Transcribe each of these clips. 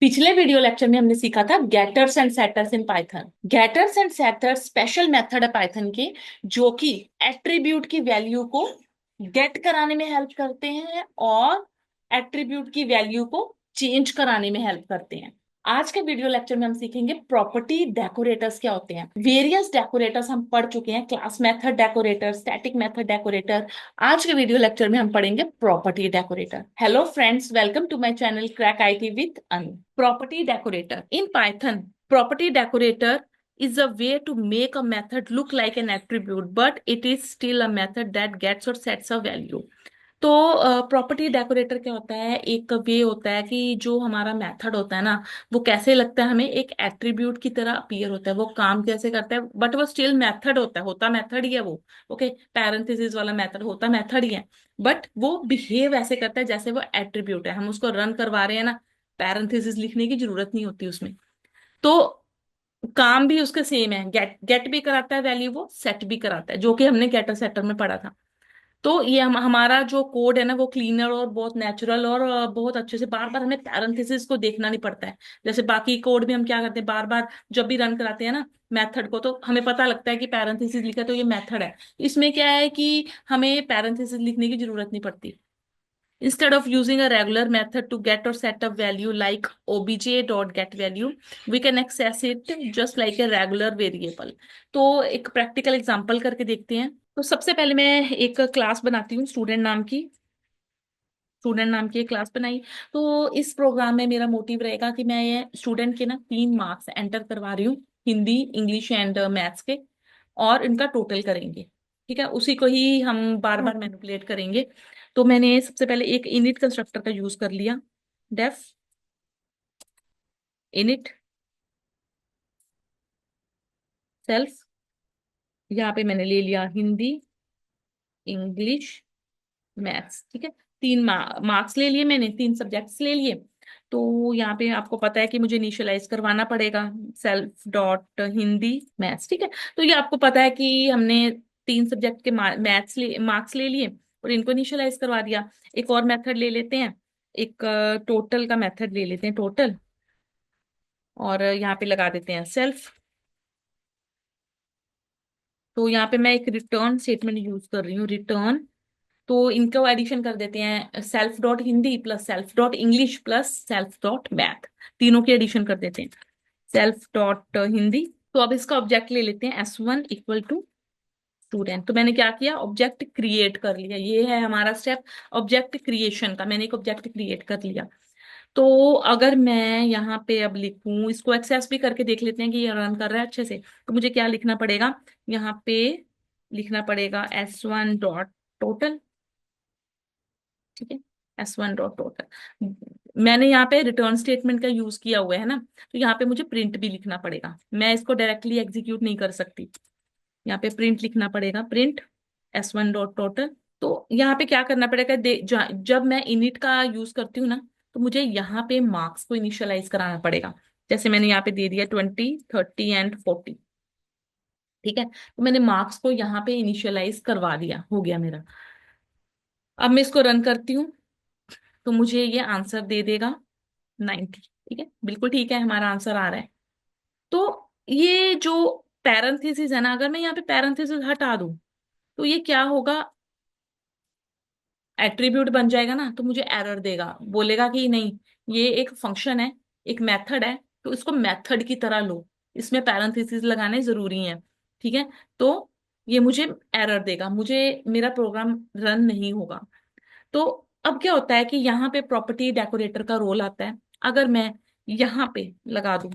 पिछले video lecture में हमने सीखा था getters and setters in Python. Getters and setters special method है पाइथन के, जो कि एट्रीब्यूट की वैल्यू को गेट कराने में हेल्प करते हैं और एट्रीब्यूट की वैल्यू को चेंज कराने में हेल्प करते हैं। आज के वीडियो लेक्चर में हम सीखेंगे प्रॉपर्टी डेकोरेटर्स क्या होते हैं। वेरियस डेकोरेटर्स हम पढ़ चुके हैं, class method decorator, static method decorator. आज के वीडियो लेक्चर में हम पढ़ेंगे property decorator. Hello friends, welcome to my channel crack IT with Anu. Property decorator. In Python, property decorator is a way to make a method look like an attribute, but it is still a method that gets or sets a value. तो property decorator क्या होता है? एक वे होता है कि जो हमारा मेथड होता है ना, वो कैसे लगता है हमें, एक एट्रीब्यूट की तरह अपीयर होता है। वो काम कैसे करता है, बट वो स्टिल मेथड होता है, होता मेथड ही है वो। ओके, पैरेंथेसिस वाला मेथड होता मेथड ही है, बट वो बिहेव ऐसे करता है जैसे वो एट्रीब्यूट है। हम उसको रन करवा रहे हैं ना, पैरेंथेसिस लिखने की जरूरत नहीं होती उसमें। तो काम भी उसका सेम है, गेट गेट भी कराता है वैल्यू, वो सेट भी कराता है, जो कि हमने गेटर सेटर में पढ़ा था। तो ये हमारा जो कोड है ना, वो क्लीनर और बहुत नेचुरल और बहुत अच्छे से, बार बार हमें पैरेंथेसिस को देखना नहीं पड़ता है। जैसे बाकी कोड में हम क्या करते हैं, बार बार जब भी रन कराते हैं ना मेथड को, तो हमें पता लगता है कि पैरेंथेसिस लिखा है तो ये मेथड है। इसमें क्या है कि हमें पैरेंथेसिस लिखने की जरूरत नहीं पड़ती। Instead of using a regular method to get or set a value like obj.getValue, we can access it just like a regular variable. तो एक प्रैक्टिकल एग्जांपल करके देखते हैं। तो सबसे पहले मैं एक क्लास बनाती हूँ, स्टूडेंट नाम की एक क्लास बनाई। तो इस प्रोग्राम में मेरा मोटिव रहेगा कि मैं ये स्टूडेंट के ना 3 मार्क्स एंटर करवा रही हूँ, हिंदी, इंग्लिश एंड मैथ्स के, और इनका टोटल करेंगे। ठीक है, उसी को ही हम बार बार मैनिपुलेट करेंगे। तो मैंने सबसे पहले एक इनिट कंस्ट्रक्टर का यूज कर लिया। डेफ इनिट सेल्फ, यहाँ पे मैंने ले लिया हिंदी, इंग्लिश, मैथ्स। ठीक है, 3 मार्क्स ले लिए मैंने, 3 सब्जेक्ट्स ले लिए। तो यहाँ पे आपको पता है कि मुझे इनिशियलाइज करवाना पड़ेगा, सेल्फ डॉट हिंदी मैथ्स। ठीक है, तो ये आपको पता है कि हमने 3 सब्जेक्ट के मार्क्स ले लिए और इनको इनिशियलाइज करवा दिया। एक और मेथड ले लेते हैं, एक टोटल का मेथड ले लेते हैं, टोटल, और यहाँ पे लगा देते हैं सेल्फ। तो यहाँ पे मैं एक रिटर्न स्टेटमेंट यूज कर रही हूँ, रिटर्न। तो इनको एडिशन कर देते हैं, self dot Hindi plus self dot English plus self dot math, तीनों की एडिशन कर देते हैं, सेल्फ डॉट हिंदी। तो अब इसका ऑब्जेक्ट ले लेते हैं, S1 इक्वल टू स्टूडेंट। तो मैंने क्या किया, ऑब्जेक्ट क्रिएट कर लिया। ये है हमारा स्टेप ऑब्जेक्ट क्रिएशन का, मैंने एक ऑब्जेक्ट क्रिएट कर लिया। तो अगर मैं यहाँ पे अब लिखूं, इसको एक्सेस भी करके देख लेते हैं कि ये रन कर रहा है अच्छे से। तो मुझे क्या लिखना पड़ेगा, यहाँ पे लिखना पड़ेगा S1 डॉट टोटल। ठीक है, S1 डॉट टोटल। मैंने यहाँ पे रिटर्न स्टेटमेंट का यूज किया हुआ है ना, तो यहाँ पे मुझे प्रिंट भी लिखना पड़ेगा। मैं इसको डायरेक्टली एग्जीक्यूट नहीं कर सकती, यहाँ पे प्रिंट लिखना पड़ेगा, प्रिंट S1 डॉट टोटल। तो यहाँ पे क्या करना पड़ेगा, जब मैं इनिट का यूज करती हूँ ना, तो मुझे यहाँ पे मार्क्स को इनिशियलाइज कराना पड़ेगा। जैसे मैंने यहाँ पे दे दिया 20, 30 एंड 40। ठीक है, तो मैंने मार्क्स को यहाँ पे इनिशियलाइज करवा दिया, हो गया मेरा। अब मैं इसको रन करती हूँ, तो मुझे ये आंसर दे देगा 90। ठीक है, बिल्कुल ठीक है, हमारा आंसर आ रहा है। तो ये जो पैरेंथेसिस है ना, अगर मैं यहाँ पे पैरेंथेसिस हटा दूं, तो ये क्या होगा, एट्रीब्यूट बन जाएगा ना, तो मुझे एरर देगा, बोलेगा कि नहीं, ये एक फंक्शन है, एक मेथड है, तो इसको मेथड की तरह लो, इसमें पैरेंथेसिस लगाने जरूरी हैं। ठीक है, तो ये मुझे एरर देगा, मुझे मेरा प्रोग्राम रन नहीं होगा। तो अब क्या होता है कि यहाँ पे प्रॉपर्टी डेकोरेटर का रोल आता है। अगर मैं यहाँ पे लगा दूं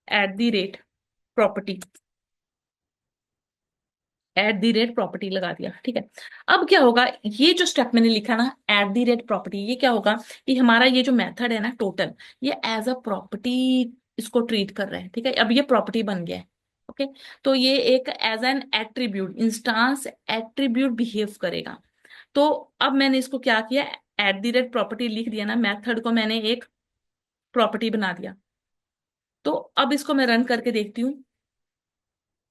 @ प्रॉपर्टी, @ प्रॉपर्टी लगा दिया। ठीक है, अब क्या होगा, ये जो स्टेप मैंने लिखा ना, @प्रॉपर्टी, ये क्या होगा कि हमारा ये जो मेथड है ना टोटल, ये एज अ प्रॉपर्टी इसको ट्रीट कर रहा है। ठीक है, अब ये प्रॉपर्टी बन गया है। ओके, तो ये एक as an attribute, instance attribute behave करेगा। तो अब मैंने इसको क्या किया, @प्रॉपर्टी लिख दिया ना, मेथड को मैंने एक प्रॉपर्टी बना दिया। तो अब इसको मैं रन करके देखती हूँ,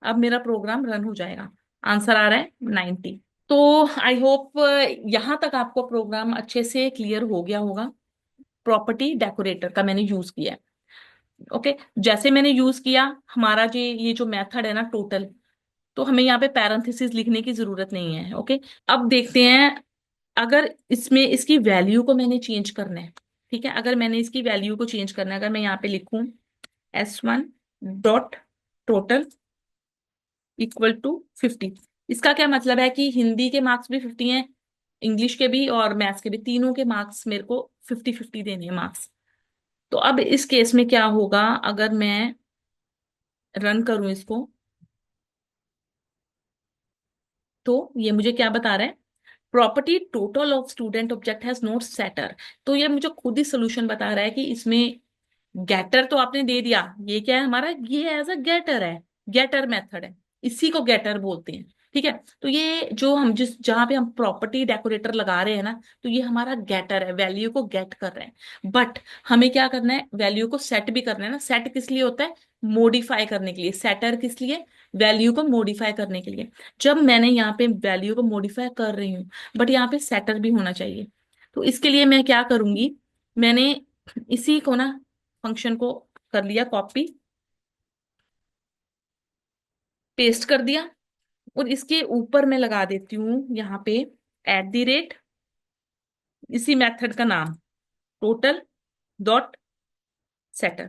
अब मेरा प्रोग्राम रन हो जाएगा, आंसर आ रहा है 90। तो आई होप यहाँ तक आपको प्रोग्राम अच्छे से क्लियर हो गया होगा। प्रॉपर्टी डेकोरेटर का मैंने यूज किया है। ओके, जैसे मैंने यूज किया, हमारा जो ये जो मेथड है ना टोटल, तो हमें यहाँ पे पैरेंथेसिस लिखने की जरूरत नहीं है। ओके, अब देखते हैं, अगर इसमें इसकी वैल्यू को मैंने चेंज करना है, ठीक है, अगर मैंने इसकी वैल्यू को चेंज करना है, अगर मैं यहाँ पे लिखूं S1 dot total equal to 50, इसका क्या मतलब है कि हिंदी के मार्क्स भी 50 हैं, इंग्लिश के भी और मैथ्स के भी, तीनों के मार्क्स मेरे को 50-50 देने हैं मार्क्स। तो अब इस केस में क्या होगा, अगर मैं रन करूं इसको, तो ये मुझे क्या बता रहा है, property total of student object has not setter. तो ये मुझे खुद ही सोल्यूशन बता रहा है कि इसमें गेटर तो आपने दे दिया, ये क्या है हमारा, ये एज अ गेटर है, गेटर मेथड है, इसी को गेटर बोलते हैं। ठीक है, तो ये जो हम जिस जहां पे हम प्रॉपर्टी डेकोरेटर लगा रहे हैं ना, तो ये हमारा गेटर है, वैल्यू को गेट कर रहे हैं। बट हमें क्या करना है, वैल्यू को सेट भी करना है ना। सेट किस लिए होता है, मॉडिफाई करने के लिए। सेटर किस लिए, वैल्यू को मॉडिफाई करने के लिए। जब मैंने यहाँ पे वैल्यू को मॉडिफाई कर रही हूँ, बट यहाँ पे सेटर भी होना चाहिए, तो इसके लिए मैं क्या करूंगी, मैंने इसी को ना फंक्शन को कर लिया कॉपी, पेस्ट कर दिया, और इसके ऊपर मैं लगा देती हूँ यहाँ पे @ इसी मेथड का नाम, टोटल डॉट सेटर।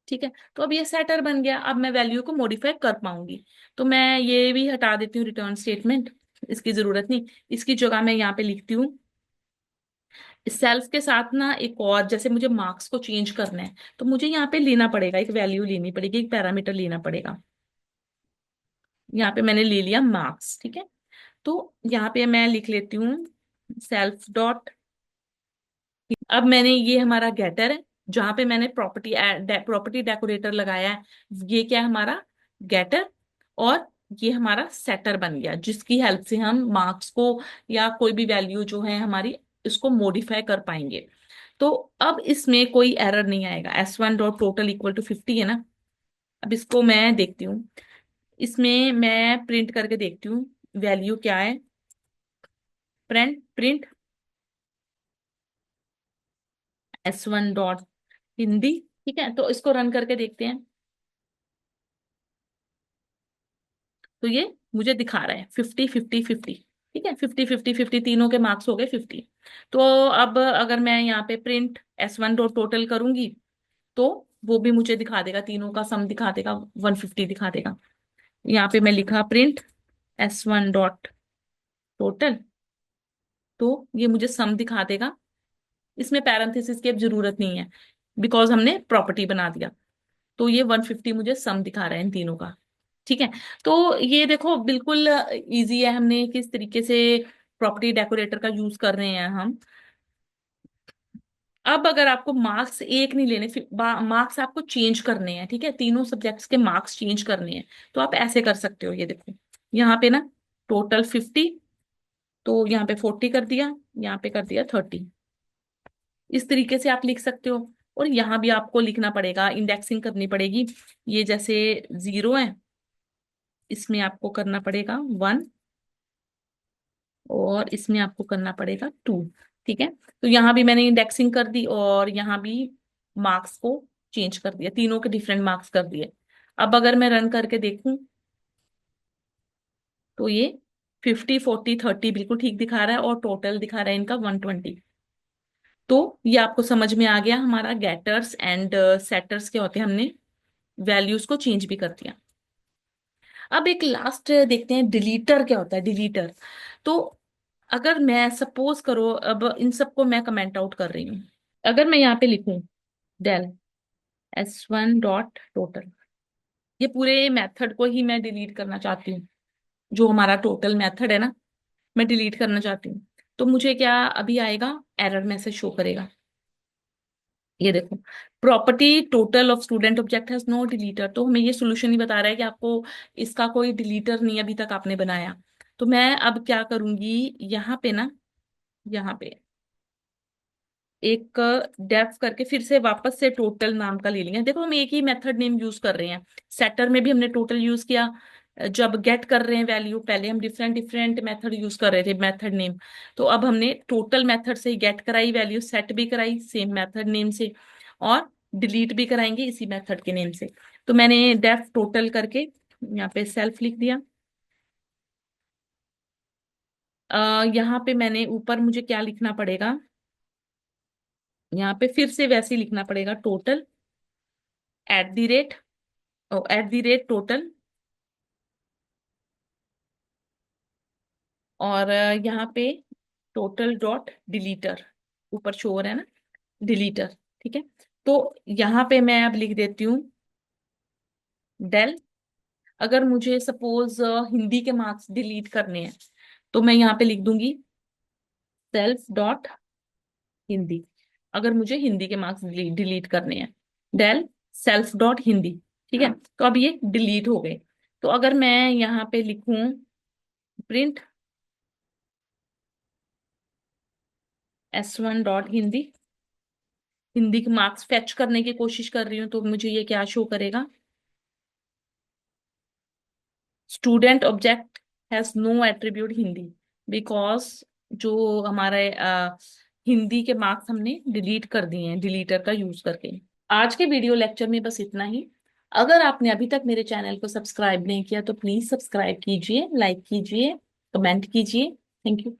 ठीक है, तो अब ये सेटर बन गया, अब मैं वैल्यू को मॉडिफाई कर पाऊंगी। तो मैं ये भी हटा देती हूँ, रिटर्न स्टेटमेंट, इसकी जरूरत नहीं। इसकी जगह मैं यहाँ पे लिखती हूँ सेल्फ के साथ ना एक और, जैसे मुझे मार्क्स को चेंज करना है, तो मुझे यहाँ पे लेना पड़ेगा, एक वैल्यू लेनी पड़ेगी, एक पैरामीटर लेना पड़ेगा। यहाँ पे मैंने ले लिया मार्क्स, ठीक है। तो यहाँ पे मैं लिख लेती हूँ सेल्फ डॉट, अब मैंने, ये हमारा गेटर है जहां पे मैंने प्रॉपर्टी डेकोरेटर लगाया है, ये क्या है हमारा गेटर, और ये हमारा सेटर बन गया, जिसकी हेल्प से हम मार्क्स को या कोई भी वैल्यू जो है हमारी, इसको मॉडिफाई कर पाएंगे। तो अब इसमें कोई एरर नहीं आएगा, S1 dot total equal to 50 है ना। अब इसको मैं देखती हूँ, इसमें मैं प्रिंट करके देखती हूँ वैल्यू क्या है, print print S1 dot Hindi. ठीक है, तो इसको रन करके देखते हैं, तो ये मुझे दिखा रहा है 50-50-50। ठीक है, 50-50-50 तीनों के मार्क्स हो गए 50। तो अब अगर मैं यहाँ पे प्रिंट S1 डॉट टोटल करूंगी, तो वो भी मुझे दिखा देगा, तीनों का सम दिखा देगा, 150 दिखा देगा। यहाँ पे मैं लिखा प्रिंट S1 डॉट टोटल, तो ये मुझे सम दिखा देगा। इसमें पैरेंथेसिस की अब जरूरत नहीं है, बिकॉज हमने प्रॉपर्टी बना दिया। तो ये 150 मुझे सम दिखा रहा है इन तीनों का। ठीक है, तो ये देखो बिल्कुल इजी है, हमने किस तरीके से प्रॉपर्टी डेकोरेटर का यूज कर रहे हैं हम। अब अगर आपको मार्क्स एक नहीं लेने, फिर मार्क्स आपको चेंज करने हैं, ठीक है, तीनों सब्जेक्ट्स के मार्क्स चेंज करने हैं, तो आप ऐसे कर सकते हो। ये देखो यहाँ पे ना टोटल 50, तो यहाँ पे 40 कर दिया, यहाँ पे कर दिया 30। इस तरीके से आप लिख सकते हो। और यहाँ भी आपको लिखना पड़ेगा, इंडेक्सिंग करनी पड़ेगी। ये जैसे 0 है, इसमें आपको करना पड़ेगा 1, और इसमें आपको करना पड़ेगा 2। ठीक है, तो यहाँ भी मैंने इंडेक्सिंग कर दी, और यहाँ भी मार्क्स को चेंज कर दिया, तीनों के डिफरेंट मार्क्स कर दिए। अब अगर मैं रन करके देखूं, तो ये 50-40-30 बिल्कुल ठीक दिखा रहा है, और टोटल दिखा रहा है इनका 120। तो ये आपको समझ में आ गया, हमारा गेटर्स एंड सेटर्स क्या होते हैं, हमने वैल्यूज को चेंज भी कर दिया। अब एक लास्ट देखते हैं, डिलीटर क्या होता है, डिलीटर। तो अगर मैं सपोज करो, अब इन सबको मैं कमेंट आउट कर रही हूँ, अगर मैं यहाँ पे लिखूं डेल S1 डॉट टोटल, ये पूरे मेथड को ही मैं डिलीट करना चाहती हूँ, जो हमारा टोटल मेथड है ना, मैं डिलीट करना चाहती हूँ। तो मुझे क्या अभी आएगा, एरर मैसेज शो करेगा। ये देखो, property total of student object has no deleter. तो हमें ये सोल्यूशन ही बता रहा है कि आपको इसका कोई डिलीटर नहीं अभी तक आपने बनाया। तो मैं अब क्या करूंगी, यहाँ पे ना, यहाँ पे एक डेफ करके फिर से वापस से टोटल नाम का ले लिया। देखो हम एक ही मेथड नेम यूज कर रहे हैं, सेटर में भी हमने टोटल यूज किया, जब गेट कर रहे हैं वैल्यू, पहले हम डिफरेंट डिफरेंट मेथड यूज कर रहे थे, मेथड नेम। तो अब हमने टोटल मेथड से ही गेट कराई वैल्यू, सेट भी कराई सेम मेथड नेम से, और डिलीट भी कराएंगे इसी मेथड के नेम से। तो मैंने डेफ टोटल करके यहाँ पे सेल्फ लिख दिया। यहाँ पे मैंने ऊपर मुझे क्या लिखना पड़ेगा, यहाँ पे फिर से वैसे ही लिखना पड़ेगा, total at the rate, at the rate total, और यहाँ पे टोटल डॉट डिलीटर, ऊपर शो हो रहा है ना डिलीटर। ठीक है, तो यहाँ पे मैं अब लिख देती हूँ डेल। अगर मुझे सपोज हिंदी के मार्क्स डिलीट करने हैं, तो मैं यहाँ पे लिख दूंगी सेल्फ डॉट हिंदी। अगर मुझे हिंदी के मार्क्स डिलीट करने हैं, डेल सेल्फ डॉट हिंदी। ठीक है, तो अब ये डिलीट हो गए। तो अगर मैं यहाँ पे लिखूं print S1 dot Hindi, Hindi के मार्क्स फेच करने की कोशिश कर रही हूँ, तो मुझे ये क्या शो करेगा, student object has no attribute Hindi, because जो हमारे हिंदी के मार्क्स हमने डिलीट कर दिए हैं डिलीटर का यूज करके। आज के वीडियो लेक्चर में बस इतना ही। अगर आपने अभी तक मेरे चैनल को सब्सक्राइब नहीं किया तो प्लीज सब्सक्राइब कीजिए, लाइक कीजिए, कमेंट कीजिए। Thank you.